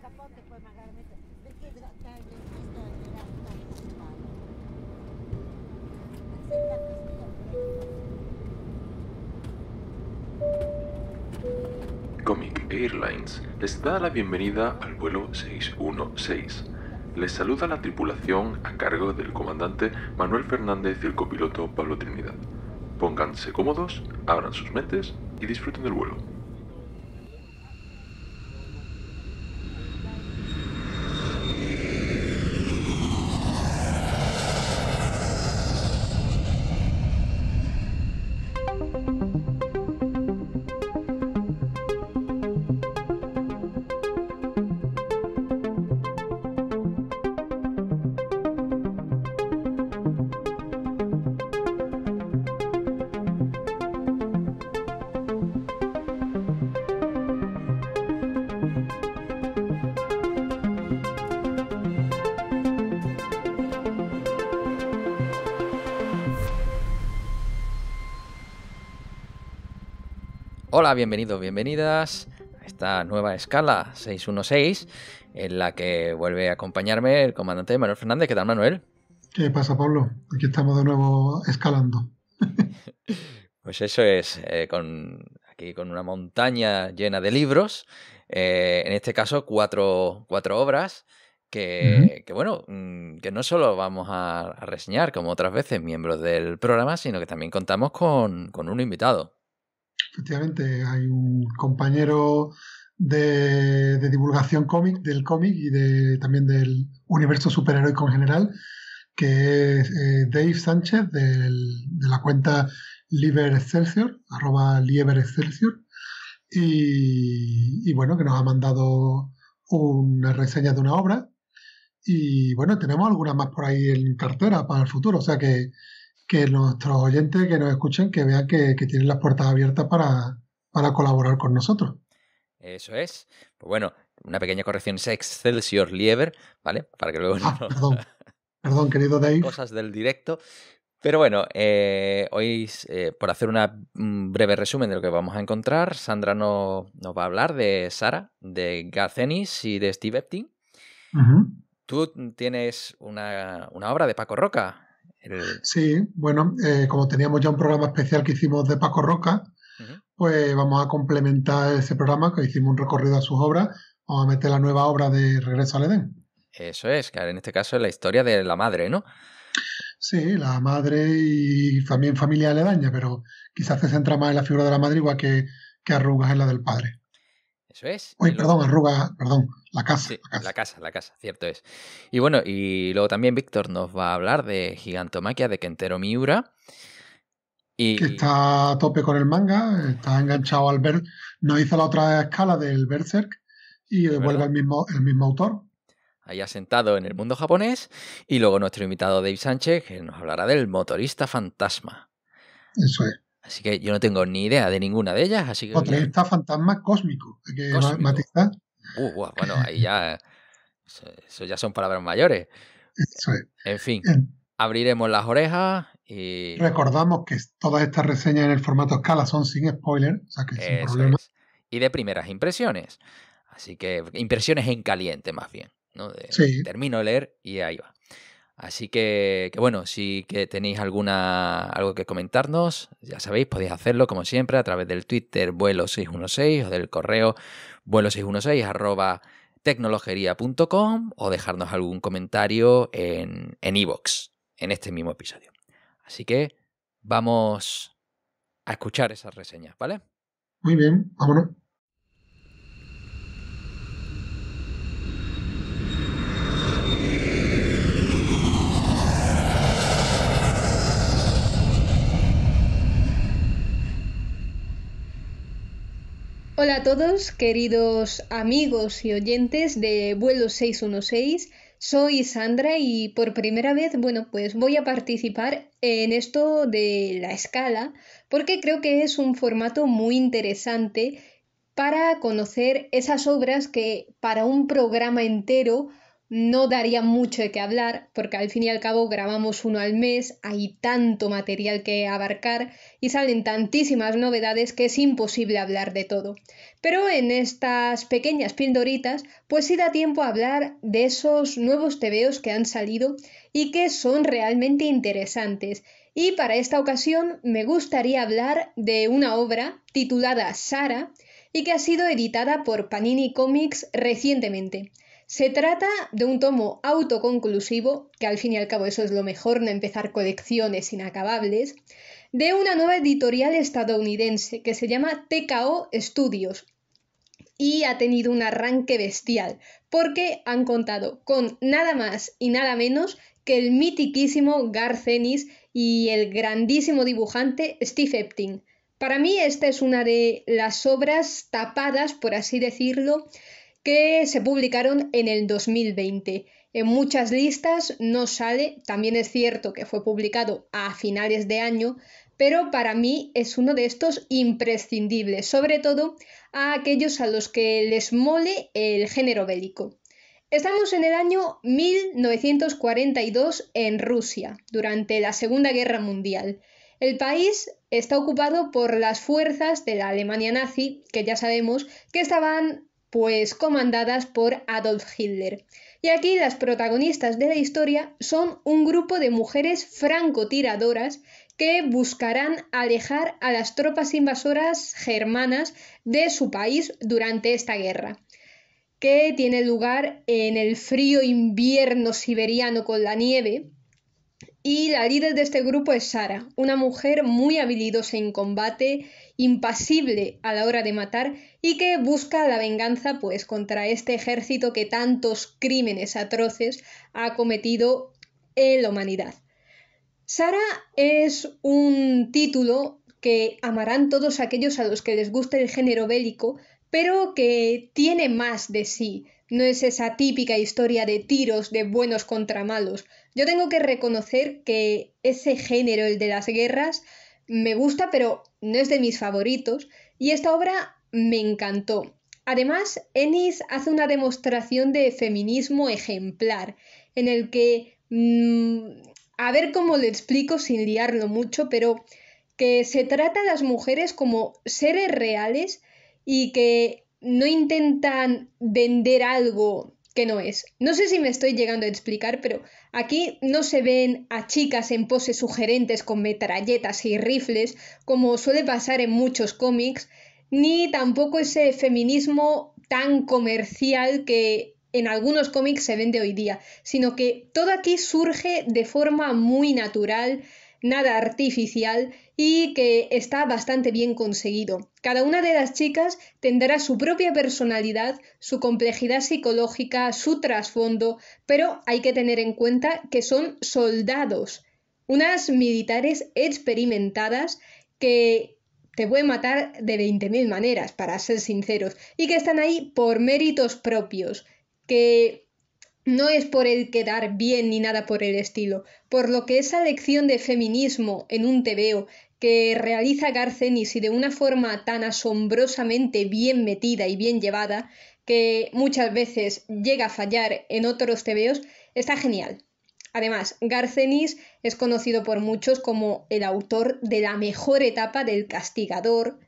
capote poi magari mettere, perché questo era partecipato. Sembra così. Comic Airlines les da la bienvenida al vuelo 616. Les saluda la tripulación a cargo del comandante Manuel Fernández y el copiloto Pablo Trinidad. Pónganse cómodos, abran sus mentes y disfruten del vuelo. Hola, bienvenidos, bienvenidas a esta nueva escala 616 en la que vuelve a acompañarme el comandante Manuel Fernández. ¿Qué tal, Manuel? ¿Qué pasa, Pablo? Aquí estamos de nuevo escalando. Pues eso es, aquí con una montaña llena de libros, en este caso cuatro obras que no solo vamos a reseñar como otras veces miembros del programa, sino que también contamos con un invitado. Efectivamente, hay un compañero de divulgación del cómic y también del universo superheroico en general, que es Dave Sánchez de la cuenta Lieber Excelsior, @LieberExcelsior, y bueno, que nos ha mandado una reseña de una obra. Y bueno, tenemos algunas más por ahí en cartera para el futuro, o sea que nuestros oyentes que nos escuchen, que vean que tienen las puertas abiertas para colaborar con nosotros. Eso es. Pues bueno, una pequeña corrección, es Excelsior Lieber, ¿vale? Para que luego Perdón, querido Dave. Cosas del directo. Pero bueno, hoy, por hacer un breve resumen de lo que vamos a encontrar, Sandra nos va a hablar de Sara, de Garth Ennis y de Steve Epting. Uh-huh. Tú tienes una obra de Paco Roca. Sí, bueno, como teníamos ya un programa especial que hicimos de Paco Roca, pues vamos a complementar ese programa, que hicimos un recorrido a sus obras, vamos a meter la nueva obra de Regreso al Edén. Eso es, que en este caso es la historia de la madre, ¿no? Sí, la madre y también familia aledaña, pero quizás se centra más en la figura de la madre, igual que Arrugas en la del padre. Eso es. La casa. Sí, la casa, cierto es. Y bueno, y luego también Víctor nos va a hablar de Gigantomaquia de Kentaro Miura. Que está a tope con el manga, está enganchado al nos hizo la otra escala del Berserk y vuelve el mismo autor. Ahí asentado en el mundo japonés. Y luego nuestro invitado Dave Sánchez, que nos hablará del motorista fantasma. Eso es. Así que yo no tengo ni idea de ninguna de ellas, así que... Motorista fantasma cósmico, hay que matizar. Bueno, ahí ya... Eso ya son palabras mayores. Eso es. En fin, abriremos las orejas y... Recordamos que todas estas reseñas en el formato escala son sin spoiler, o sea que sin problema. Y de primeras impresiones. Así que impresiones en caliente, más bien, ¿no? Sí. Termino de leer y ahí va. Así que bueno, si que tenéis algo que comentarnos, ya sabéis, podéis hacerlo como siempre a través del Twitter vuelo616 o del correo vuelo616@tecnologería.com o dejarnos algún comentario en iVoox, en este mismo episodio. Así que vamos a escuchar esas reseñas, ¿vale? Muy bien, vámonos. Hola a todos, queridos amigos y oyentes de Vuelo 616. Soy Sandra y por primera vez, pues voy a participar en esto de la escala porque creo que es un formato muy interesante para conocer esas obras que para un programa entero no daría mucho de qué hablar, porque al fin y al cabo grabamos uno al mes, hay tanto material que abarcar y salen tantísimas novedades que es imposible hablar de todo. Pero en estas pequeñas pildoritas, pues sí da tiempo a hablar de esos nuevos tebeos que han salido y que son realmente interesantes. Y para esta ocasión me gustaría hablar de una obra titulada Sara y que ha sido editada por Panini Comics recientemente. Se trata de un tomo autoconclusivo, que al fin y al cabo eso es lo mejor, no empezar colecciones inacabables, de una nueva editorial estadounidense que se llama TKO Studios y ha tenido un arranque bestial, porque han contado con nada más y nada menos que el mitiquísimo Garth Ennis y el grandísimo dibujante Steve Epting. Para mí esta es una de las obras tapadas, por así decirlo, que se publicaron en el 2020. En muchas listas no sale, también es cierto que fue publicado a finales de año, pero para mí es uno de estos imprescindibles, sobre todo a aquellos a los que les mole el género bélico. Estamos en el año 1942 en Rusia, durante la Segunda Guerra Mundial. El país está ocupado por las fuerzas de la Alemania nazi, que ya sabemos que estaban pues comandadas por Adolf Hitler. Y aquí las protagonistas de la historia son un grupo de mujeres francotiradoras que buscarán alejar a las tropas invasoras germanas de su país durante esta guerra, que tiene lugar en el frío invierno siberiano con la nieve. Y la líder de este grupo es Sara, una mujer muy habilidosa en combate, impasible a la hora de matar y que busca la venganza pues contra este ejército que tantos crímenes atroces ha cometido en la humanidad. Sara es un título que amarán todos aquellos a los que les guste el género bélico, pero que tiene más de sí. No es esa típica historia de tiros de buenos contra malos. Yo tengo que reconocer que ese género, el de las guerras, me gusta, pero no es de mis favoritos, y esta obra me encantó. Además, Ennis hace una demostración de feminismo ejemplar, en el que, a ver cómo lo explico sin liarlo mucho, pero que se trata a las mujeres como seres reales y que no intentan vender algo que no es. No sé si me estoy llegando a explicar, pero aquí no se ven a chicas en poses sugerentes con metralletas y rifles, como suele pasar en muchos cómics, ni tampoco ese feminismo tan comercial que en algunos cómics se vende hoy día, sino que todo aquí surge de forma muy natural, nada artificial y que está bastante bien conseguido. Cada una de las chicas tendrá su propia personalidad, su complejidad psicológica, su trasfondo, pero hay que tener en cuenta que son soldados, unas militares experimentadas que te pueden matar de 20.000 maneras, para ser sinceros, y que están ahí por méritos propios, que no es por el quedar bien ni nada por el estilo, por lo que esa lección de feminismo en un tebeo que realiza Garth Ennis y de una forma tan asombrosamente bien metida y bien llevada, que muchas veces llega a fallar en otros tebeos, está genial. Además, Garth Ennis es conocido por muchos como el autor de la mejor etapa del Castigador,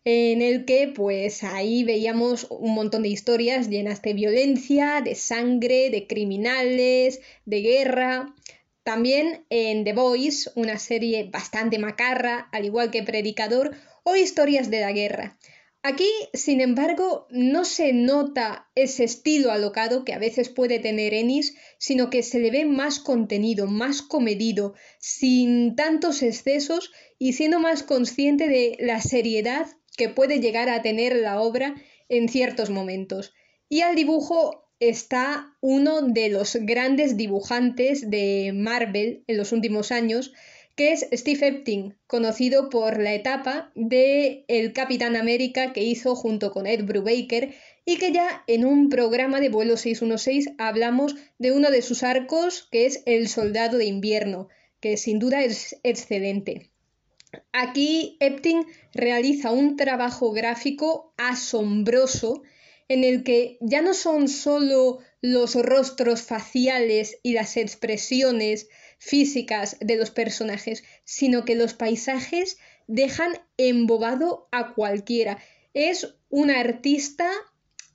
en el que pues ahí veíamos un montón de historias llenas de violencia, de sangre, de criminales, de guerra. También en The Boys, una serie bastante macarra, al igual que Predicador, o historias de la guerra. Aquí, sin embargo, no se nota ese estilo alocado que a veces puede tener Ennis, sino que se le ve más contenido, más comedido, sin tantos excesos y siendo más consciente de la seriedad que puede llegar a tener la obra en ciertos momentos. Y al dibujo está uno de los grandes dibujantes de Marvel en los últimos años, que es Steve Epting, conocido por la etapa de El Capitán América que hizo junto con Ed Brubaker y que ya en un programa de Vuelo 616 hablamos de uno de sus arcos, que es El Soldado de Invierno, que sin duda es excelente. Aquí Epting realiza un trabajo gráfico asombroso en el que ya no son solo los rostros faciales y las expresiones físicas de los personajes, sino que los paisajes dejan embobado a cualquiera. Es un artista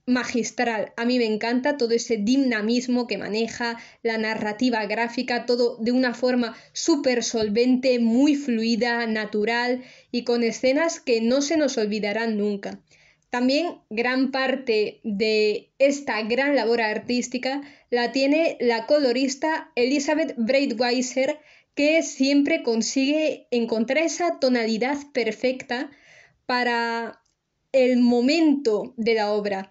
magistral. A mí me encanta todo ese dinamismo que maneja, la narrativa gráfica, todo de una forma súper solvente, muy fluida, natural y con escenas que no se nos olvidarán nunca. También gran parte de esta gran labor artística la tiene la colorista Elizabeth Breitweiser, que siempre consigue encontrar esa tonalidad perfecta para el momento de la obra.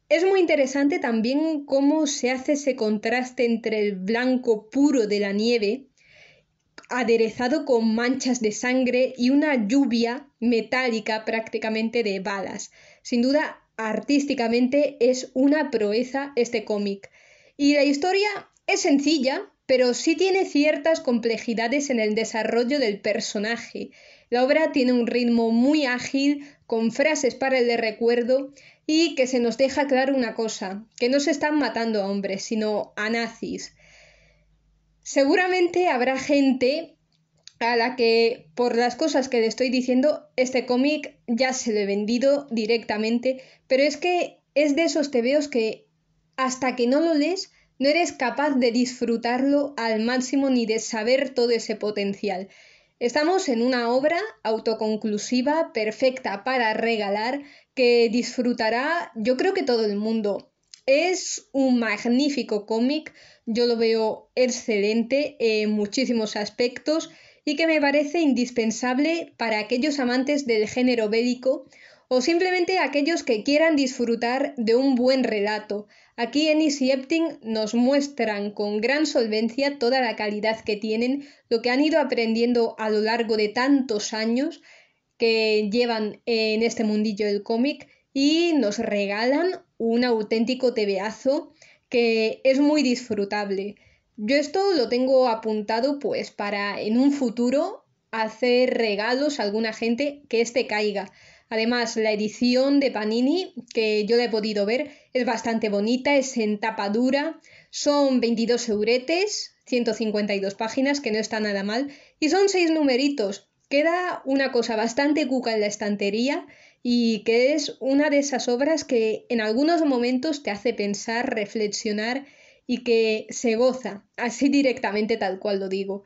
Es muy interesante también cómo se hace ese contraste entre el blanco puro de la nieve, aderezado con manchas de sangre y una lluvia metálica prácticamente de balas. Sin duda, artísticamente es una proeza este cómic. Y la historia es sencilla, pero sí tiene ciertas complejidades en el desarrollo del personaje. La obra tiene un ritmo muy ágil, con frases para el de recuerdo y que se nos deja claro una cosa, que no se están matando a hombres, sino a nazis. Seguramente habrá gente a la que, por las cosas que le estoy diciendo, este cómic ya se lo he vendido directamente, pero es que es de esos tebeos que hasta que no lo lees no eres capaz de disfrutarlo al máximo ni de saber todo ese potencial. Estamos en una obra autoconclusiva, perfecta para regalar, que disfrutará yo creo que todo el mundo. Es un magnífico cómic, yo lo veo excelente en muchísimos aspectos y que me parece indispensable para aquellos amantes del género bélico o simplemente aquellos que quieran disfrutar de un buen relato. Aquí Ennis y Epting nos muestran con gran solvencia toda la calidad que tienen, lo que han ido aprendiendo a lo largo de tantos años que llevan en este mundillo del cómic y nos regalan un auténtico tebeazo que es muy disfrutable. Yo esto lo tengo apuntado pues para en un futuro hacer regalos a alguna gente que este caiga. Además, la edición de Panini, que yo la he podido ver, es bastante bonita, es en tapa dura, son 22 euretes, 152 páginas, que no está nada mal, y son 6 numeritos. Queda una cosa bastante cuca en la estantería y que es una de esas obras que en algunos momentos te hace pensar, reflexionar y que se goza, así directamente tal cual lo digo.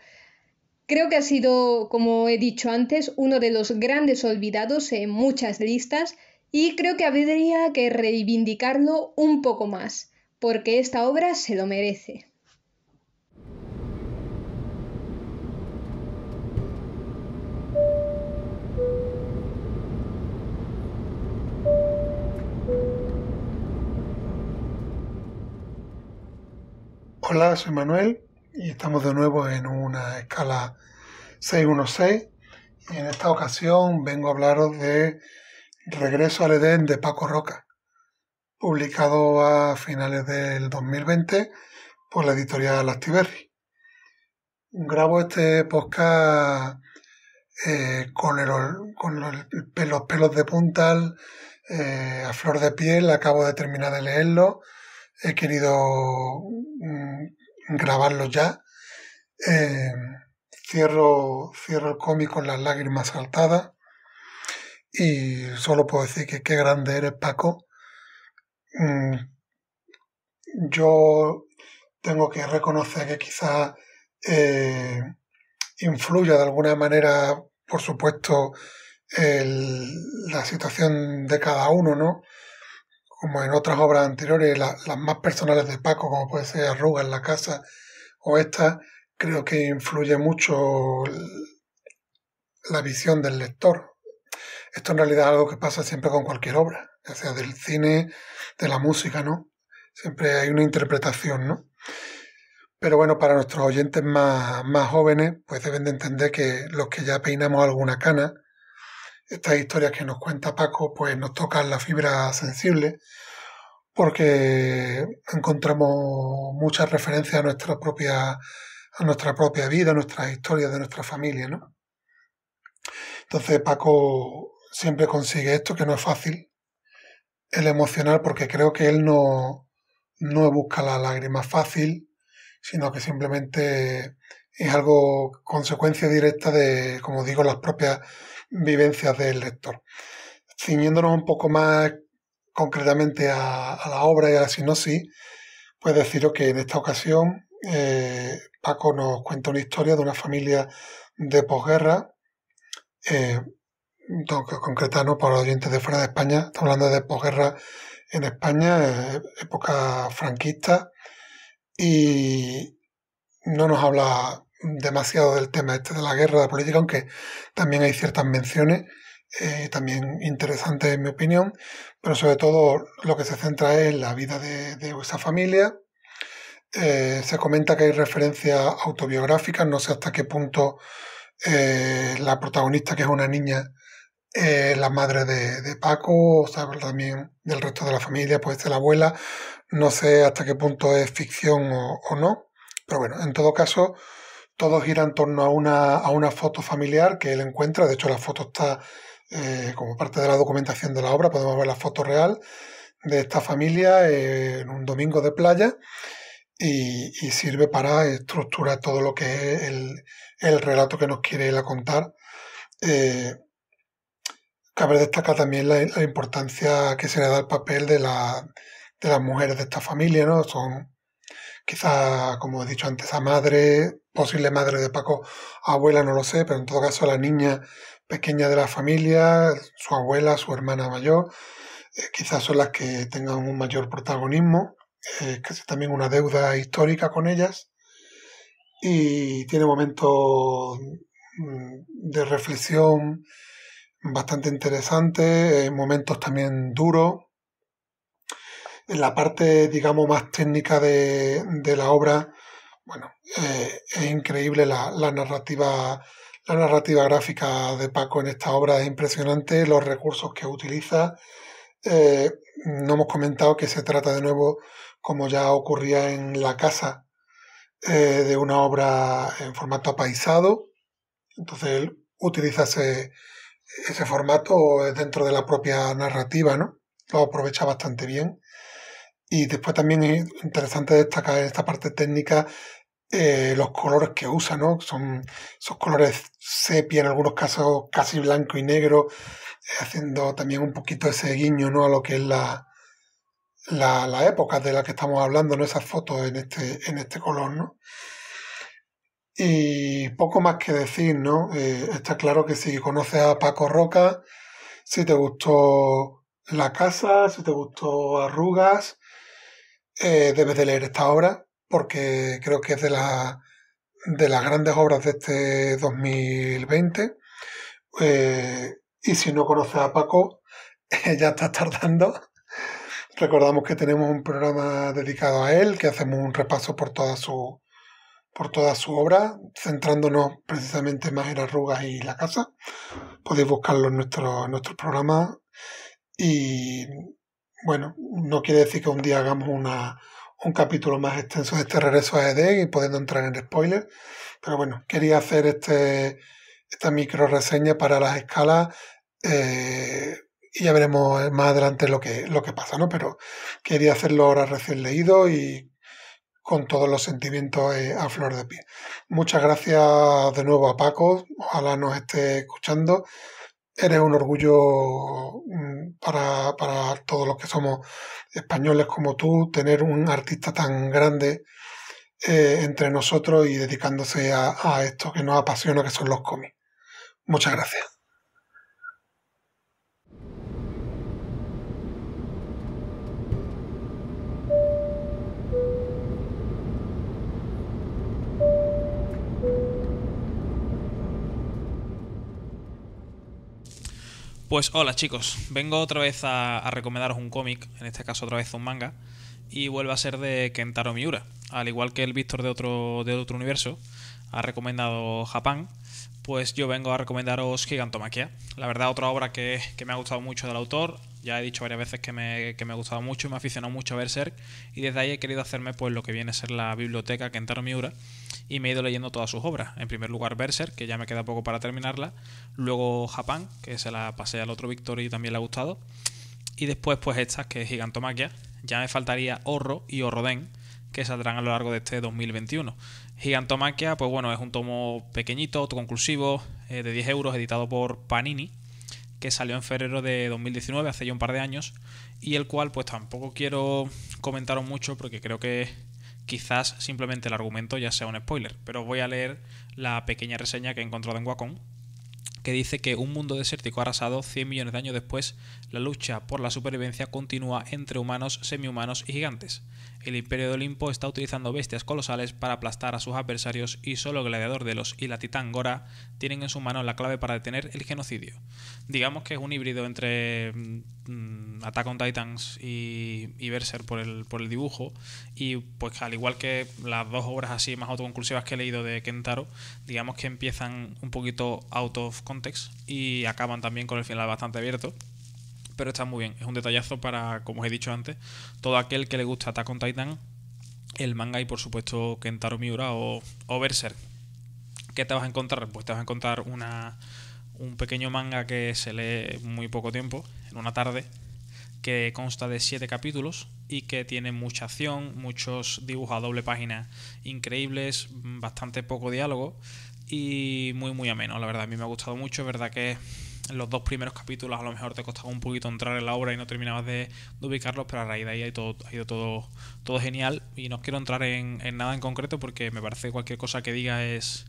Creo que ha sido, como he dicho antes, uno de los grandes olvidados en muchas listas y creo que habría que reivindicarlo un poco más, porque esta obra se lo merece. Hola, soy Manuel y estamos de nuevo en una escala 616 y en esta ocasión vengo a hablaros de Regreso al Edén de Paco Roca, publicado a finales del 2020 por la editorial Astiberri. Grabo este podcast con los pelos de punta a flor de piel. Acabo de terminar de leerlo. He querido grabarlo ya. Cierro el cómic con las lágrimas saltadas y solo puedo decir que qué grande eres, Paco. Yo tengo que reconocer que quizás influya de alguna manera, por supuesto, la situación de cada uno, ¿no? Como en otras obras anteriores, las más personales de Paco, como puede ser Arruga en la casa o esta, creo que influye mucho la visión del lector. Esto en realidad es algo que pasa siempre con cualquier obra, ya sea del cine, de la música, ¿no? Siempre hay una interpretación, ¿no? Pero bueno, para nuestros oyentes más jóvenes, pues deben de entender que los que ya peinamos alguna cana, estas historias que nos cuenta Paco, pues nos tocan la fibra sensible, porque encontramos muchas referencias a nuestra propia vida, a nuestras historias de nuestra familia, ¿no? Entonces Paco siempre consigue esto, que no es fácil, el emocional, porque creo que él no busca la lágrima fácil, sino que simplemente es algo consecuencia directa de, como digo, las propias vivencias del lector. Ciñéndonos un poco más concretamente a la obra y a la sinopsis, pues deciros que en esta ocasión Paco nos cuenta una historia de una familia de posguerra, concreta, ¿no? Para los oyentes de fuera de España, estamos hablando de posguerra en España, época franquista, y no nos habla demasiado del tema este de la guerra, de la política, aunque también hay ciertas menciones, también interesantes en mi opinión, pero sobre todo lo que se centra es en la vida de esa familia. Se comenta que hay referencias autobiográficas, no sé hasta qué punto la protagonista, que es una niña, la madre de Paco, o sea, también del resto de la familia, puede ser la abuela, no sé hasta qué punto es ficción o no, pero bueno, en todo caso, todo gira en torno a una foto familiar que él encuentra. De hecho, la foto está como parte de la documentación de la obra, podemos ver la foto real de esta familia en un domingo de playa, y sirve para estructurar todo lo que es el relato que nos quiere él a contar. Cabe destacar también la importancia que se le da al papel de las mujeres de esta familia, ¿no? Son quizá, como he dicho antes, a madre, posible madre de Paco, abuela, no lo sé, pero en todo caso la niña pequeña de la familia, su abuela, su hermana mayor, quizás son las que tengan un mayor protagonismo, casi también una deuda histórica con ellas, y tiene momentos de reflexión bastante interesantes, momentos también duros. En la parte, digamos, más técnica de la obra, bueno, es increíble la narrativa gráfica de Paco en esta obra, es impresionante los recursos que utiliza. No hemos comentado que se trata de nuevo, como ya ocurría en La Casa, de una obra en formato apaisado. Entonces él utiliza ese formato dentro de la propia narrativa, ¿no? Lo aprovecha bastante bien. Y después también es interesante destacar en esta parte técnica los colores que usa, ¿no? Son esos colores sepia, en algunos casos casi blanco y negro, haciendo también un poquito ese guiño, ¿no? A lo que es la época de la que estamos hablando, ¿no? Esas fotos en este color, ¿no? Y poco más que decir, ¿no? Está claro que si conoces a Paco Roca, si te gustó La Casa, si te gustó Arrugas, debes de leer esta obra, porque creo que es de las grandes obras de este 2020. Y si no conoces a Paco, ya estás tardando. Recordamos que tenemos un programa dedicado a él, que hacemos un repaso por toda su obra, centrándonos precisamente más en Arrugas y La Casa. Podéis buscarlo en nuestro programa. Y bueno, no quiere decir que un día hagamos un capítulo más extenso de este regreso a EDEC y pudiendo entrar en spoilers, pero bueno, quería hacer esta micro reseña para las escalas, y ya veremos más adelante lo que pasa, ¿no? Pero quería hacerlo ahora recién leído y con todos los sentimientos a flor de piel. Muchas gracias de nuevo a Paco, ojalá nos esté escuchando. Eres un orgullo para todos los que somos españoles como tú, tener un artista tan grande entre nosotros y dedicándose a esto que nos apasiona, que son los cómics. Muchas gracias. Pues hola chicos, vengo otra vez a recomendaros un cómic, en este caso otra vez un manga, y vuelve a ser de Kentaro Miura. Al igual que el Víctor de otro universo ha recomendado Japán, pues yo vengo a recomendaros Gigantomachia. La verdad, otra obra que me ha gustado mucho del autor. Ya he dicho varias veces que me ha gustado mucho y me ha aficionado mucho a Berserk, y desde ahí he querido hacerme pues lo que viene a ser la biblioteca Kentaro Miura, y me he ido leyendo todas sus obras. En primer lugar Berserk, que ya me queda poco para terminarla, luego Japán, que se la pasé al otro Víctor y también le ha gustado, Y después, pues estas, que es Gigantomachia. Ya me faltaría Horro y Horroden, que saldrán a lo largo de este 2021. Gigantomachia, pues bueno, es un tomo pequeñito, autoconclusivo, de 10 euros, editado por Panini, que salió en febrero de 2019, hace ya un par de años, y el cual pues tampoco quiero comentaros mucho porque creo que quizás simplemente el argumento ya sea un spoiler, pero voy a leer la pequeña reseña que he encontrado en Wacom, que dice que un mundo desértico arrasado 100 millones de años después, la lucha por la supervivencia continúa entre humanos, semihumanos y gigantes. El Imperio de Olimpo está utilizando bestias colosales para aplastar a sus adversarios y solo el Gladiador Delos y la Titán Gora tienen en su mano la clave para detener el genocidio. Digamos que es un híbrido entre Attack on Titans y Berserk por el dibujo, y pues al igual que las dos obras así más autoconclusivas que he leído de Kentaro, digamos que empiezan un poquito out of context y acaban también con el final bastante abierto. Pero está muy bien, es un detallazo para, como os he dicho antes, todo aquel que le gusta Attack on Titan, el manga y por supuesto Kentaro Miura o Berserk. ¿Qué te vas a encontrar? Pues te vas a encontrar un pequeño manga que se lee muy poco tiempo, en una tarde, que consta de 7 capítulos y que tiene mucha acción, muchos dibujos a doble página increíbles, bastante poco diálogo y muy muy ameno, la verdad. A mí me ha gustado mucho, es verdad que en los 2 primeros capítulos a lo mejor te costaba un poquito entrar en la obra y no terminabas de ubicarlos, pero a raíz de ahí ha ido todo genial, y no quiero entrar en nada en concreto porque me parece que cualquier cosa que diga es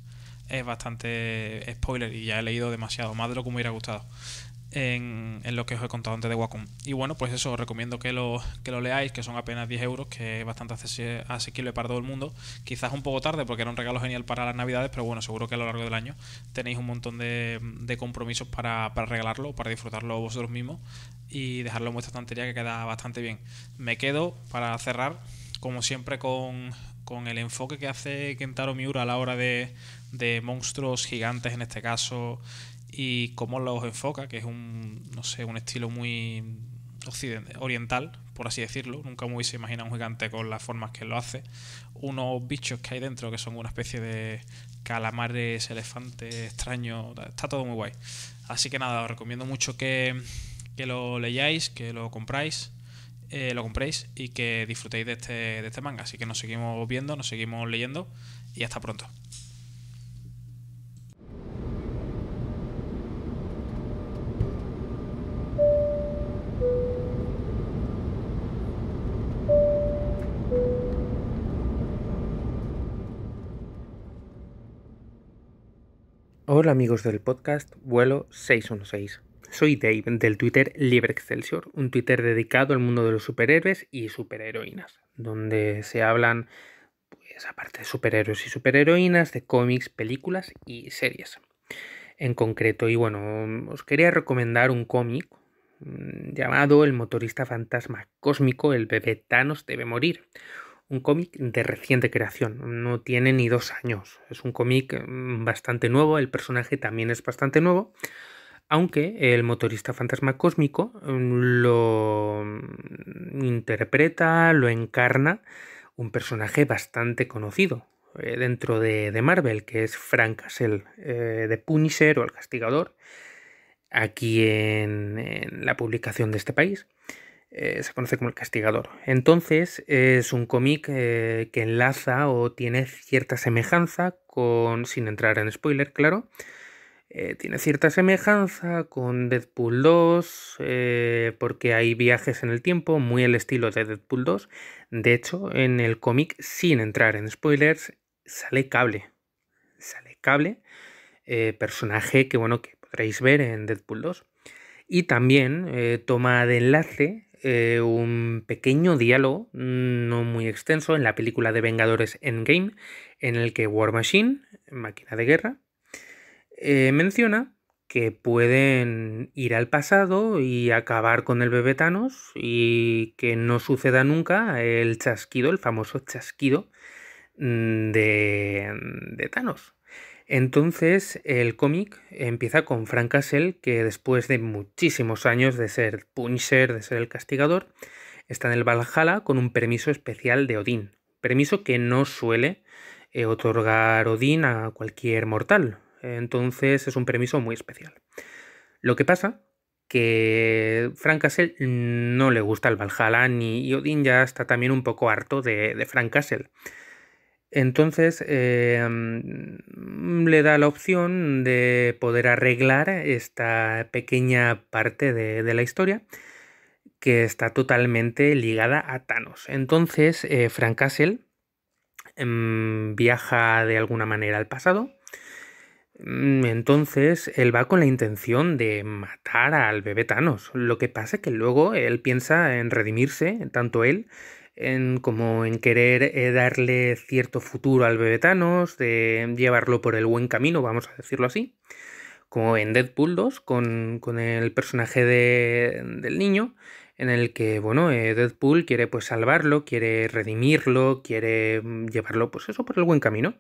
bastante spoiler y ya he leído demasiado, más de lo que me hubiera gustado en lo que os he contado antes de Wacom. Y bueno, pues eso, os recomiendo que lo leáis, que son apenas 10 euros, que es bastante asequible para todo el mundo. Quizás un poco tarde porque era un regalo genial para las navidades, pero bueno, seguro que a lo largo del año tenéis un montón de compromisos para regalarlo, para disfrutarlo vosotros mismos y dejarlo en vuestra estantería, que queda bastante bien. Me quedo, para cerrar, como siempre, con el enfoque que hace Kentaro Miura a la hora de monstruos gigantes en este caso, y cómo los enfoca, que es un estilo muy oriental, por así decirlo. Nunca me hubiese imaginado un gigante con las formas que lo hace. Unos bichos que hay dentro que son una especie de calamares, elefantes extraños. Está todo muy guay. Así que nada, os recomiendo mucho que lo leáis, que lo compréis y que disfrutéis de este manga. Así que nos seguimos viendo, nos seguimos leyendo y hasta pronto. Hola amigos del podcast Vuelo 616. Soy Dave del Twitter Libre Excelsior, un Twitter dedicado al mundo de los superhéroes y superheroínas, donde se hablan, pues aparte de superhéroes y superheroínas, de cómics, películas y series. En concreto, y bueno, os quería recomendar un cómic llamado El motorista fantasma cósmico, el bebé Thanos debe morir. Un cómic de reciente creación, no tiene ni 2 años. Es un cómic bastante nuevo, el personaje también es bastante nuevo, aunque el motorista fantasma cósmico lo interpreta, lo encarna un personaje bastante conocido dentro de Marvel, que es Frank Castle, de Punisher o El Castigador, aquí en la publicación de este país. Se conoce como El Castigador. Entonces es un cómic que enlaza o tiene cierta semejanza con, sin entrar en spoiler, claro, tiene cierta semejanza con Deadpool 2, porque hay viajes en el tiempo, muy al estilo de Deadpool 2. De hecho, en el cómic, sin entrar en spoilers, sale Cable. Sale Cable, personaje que, bueno, que podréis ver en Deadpool 2. Y también toma de enlace un pequeño diálogo, no muy extenso, en la película de Vengadores Endgame, en el que War Machine, máquina de guerra, menciona que pueden ir al pasado y acabar con el bebé Thanos y que no suceda nunca el chasquido, el famoso chasquido de Thanos. Entonces el cómic empieza con Frank Castle, que después de muchísimos años de ser Punisher, de ser el Castigador, está en el Valhalla con un permiso especial de Odín. Permiso que no suele otorgar Odín a cualquier mortal. Entonces es un permiso muy especial. Lo que pasa que Frank Castle no le gusta el Valhalla y Odín ya está también un poco harto de Frank Castle. Entonces le da la opción de poder arreglar esta pequeña parte de la historia que está totalmente ligada a Thanos. Entonces Frank Castle viaja de alguna manera al pasado. Entonces él va con la intención de matar al bebé Thanos. Lo que pasa es que luego él piensa en redimirse, tanto él como en querer darle cierto futuro al bebé Thanos, de llevarlo por el buen camino, vamos a decirlo así. Como en Deadpool 2, con el personaje del niño, en el que, bueno, Deadpool quiere pues salvarlo, quiere redimirlo, quiere llevarlo pues eso por el buen camino.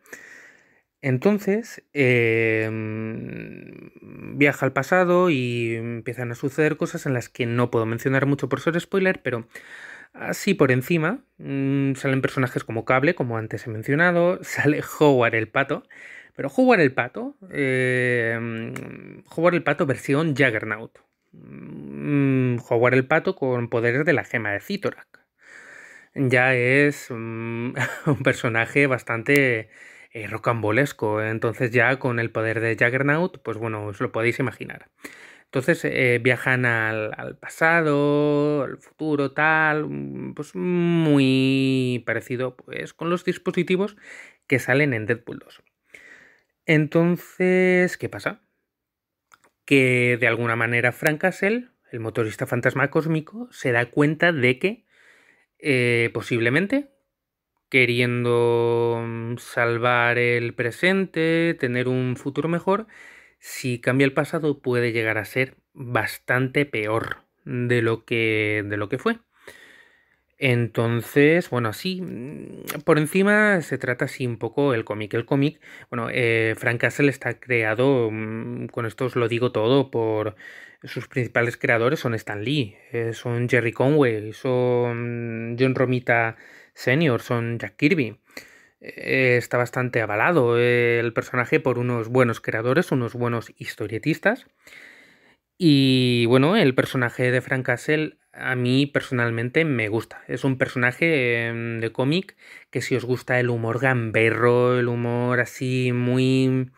Entonces viaja al pasado y empiezan a suceder cosas en las que no puedo mencionar mucho por ser spoiler, pero así por encima salen personajes como Cable, como antes he mencionado, sale Howard el Pato, pero Howard el Pato versión Juggernaut. Howard el Pato con poderes de la gema de Cyttorak. Ya es un personaje bastante rocambolesco. Entonces ya con el poder de Juggernaut, pues bueno, os lo podéis imaginar. Entonces viajan al pasado, al futuro, tal, pues muy parecido pues con los dispositivos que salen en Deadpool 2. Entonces, ¿qué pasa? Que de alguna manera Frank Castle, el motorista fantasma cósmico, se da cuenta de que posiblemente queriendo salvar el presente, tener un futuro mejor, si cambia el pasado puede llegar a ser bastante peor de lo que fue. Entonces, bueno, así, por encima se trata así un poco el cómic. El cómic, bueno, Frank Castle está creado, con esto os lo digo todo, por sus principales creadores son Stan Lee, son Jerry Conway, son John Romita Sr., son Jack Kirby. Está bastante avalado el personaje por unos buenos creadores, unos buenos historietistas. Y bueno, el personaje de Frank Castle a mí personalmente me gusta. Es un personaje de cómic que si os gusta el humor gamberro, el humor así muy...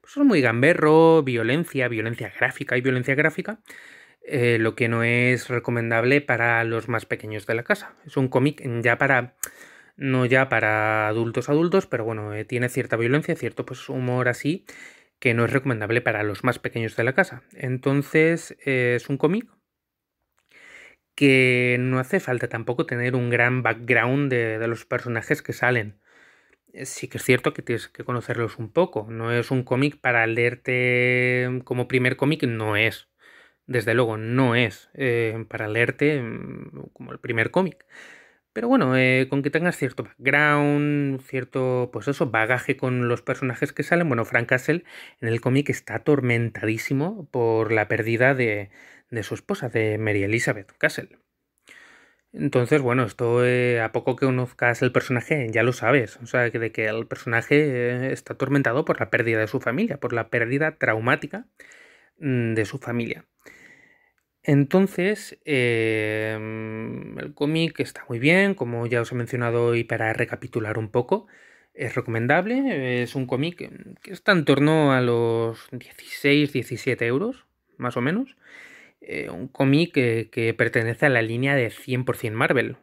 Pues es muy gamberro, violencia gráfica y violencia gráfica, lo que no es recomendable para los más pequeños de la casa. Es un cómic ya para... No ya para adultos, pero bueno, tiene cierta violencia, cierto pues humor así, que no es recomendable para los más pequeños de la casa. Entonces es un cómic que no hace falta tampoco tener un gran background de los personajes que salen. Sí que es cierto que tienes que conocerlos un poco. No es un cómic para leerte como primer cómic, no es. Desde luego, no es para leerte como el primer cómic. Pero bueno, con que tengas cierto background, cierto, pues eso, bagaje con los personajes que salen. Bueno, Frank Castle en el cómic está atormentadísimo por la pérdida de su esposa, de Mary Elizabeth Castle. Entonces, bueno, esto a poco que conozcas el personaje ya lo sabes. O sea, de que el personaje está atormentado por la pérdida de su familia, por la pérdida traumática de su familia. Entonces, el cómic está muy bien, como ya os he mencionado hoy para recapitular un poco. Es recomendable, es un cómic que está en torno a los 16-17 euros, más o menos. Un cómic que pertenece a la línea de 100% Marvel.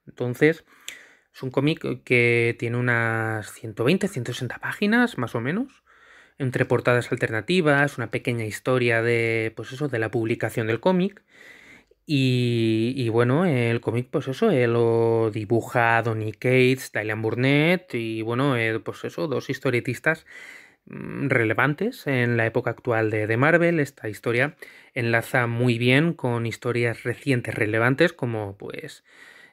Entonces, es un cómic que tiene unas 120-160 páginas, más o menos, entre portadas alternativas, una pequeña historia de, pues eso, de la publicación del cómic. Y bueno, el cómic, pues eso, lo dibuja Donny Cates, Dylan Burnett y bueno, pues eso, dos historietistas relevantes en la época actual de Marvel. Esta historia enlaza muy bien con historias recientes relevantes como pues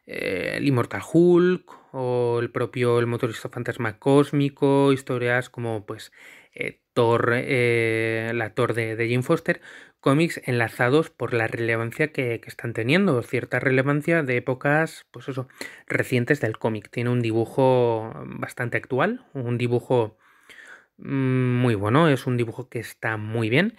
el Immortal Hulk o el motorista fantasma cósmico, historias como pues Thor, la Thor de Jane Foster, cómics enlazados por la relevancia que están teniendo, cierta relevancia de épocas pues eso, recientes del cómic. Tiene un dibujo bastante actual, un dibujo muy bueno, es un dibujo que está muy bien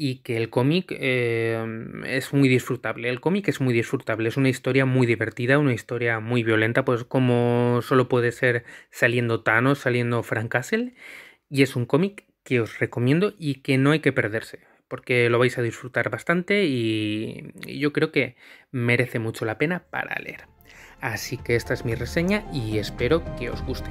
y que el cómic es muy disfrutable. El cómic es muy disfrutable, es una historia muy divertida, una historia muy violenta, pues como solo puede ser saliendo Thanos, saliendo Frank Castle, y es un cómic que os recomiendo y que no hay que perderse, porque lo vais a disfrutar bastante y yo creo que merece mucho la pena para leer. Así que esta es mi reseña y espero que os guste.